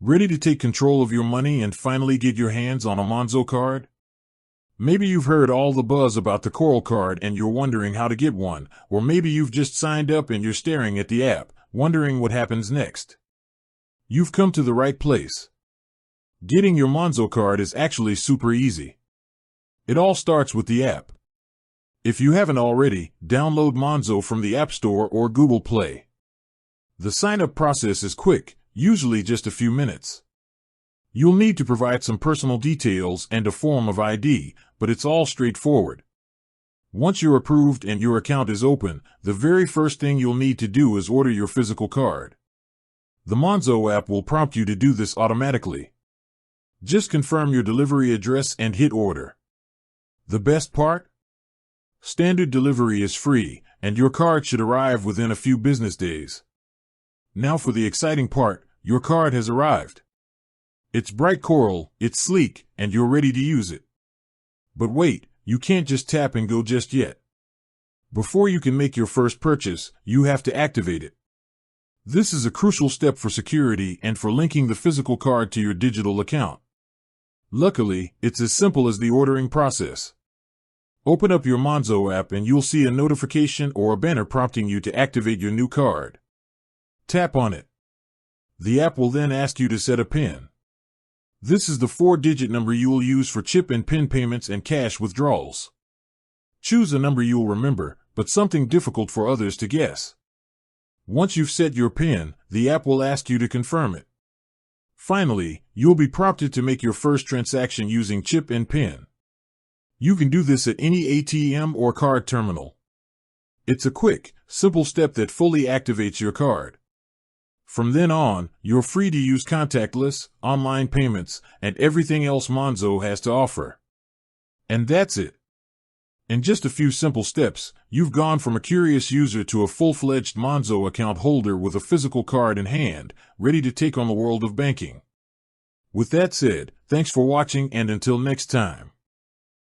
Ready to take control of your money and finally get your hands on a Monzo card? Maybe you've heard all the buzz about the Coral card and you're wondering how to get one, or maybe you've just signed up and you're staring at the app, wondering what happens next. You've come to the right place. Getting your Monzo card is actually super easy. It all starts with the app. If you haven't already, download Monzo from the App Store or Google Play. The sign-up process is quick, usually just a few minutes. You'll need to provide some personal details and a form of ID, but it's all straightforward. Once you're approved and your account is open, the very first thing you'll need to do is order your physical card. The Monzo app will prompt you to do this automatically. Just confirm your delivery address and hit order. The best part? Standard delivery is free, and your card should arrive within a few business days. Now for the exciting part, your card has arrived. It's bright coral, it's sleek, and you're ready to use it. But wait, you can't just tap and go just yet. Before you can make your first purchase, you have to activate it. This is a crucial step for security and for linking the physical card to your digital account. Luckily, it's as simple as the ordering process. Open up your Monzo app and you'll see a notification or a banner prompting you to activate your new card. Tap on it. The app will then ask you to set a PIN. This is the 4-digit number you will use for chip and PIN payments and cash withdrawals. Choose a number you'll remember, but something difficult for others to guess. Once you've set your PIN, the app will ask you to confirm it. Finally, you'll be prompted to make your first transaction using chip and PIN. You can do this at any ATM or card terminal. It's a quick, simple step that fully activates your card. From then on, you're free to use contactless, online payments, and everything else Monzo has to offer. And that's it. In just a few simple steps, you've gone from a curious user to a full-fledged Monzo account holder with a physical card in hand, ready to take on the world of banking. With that said, thanks for watching and until next time.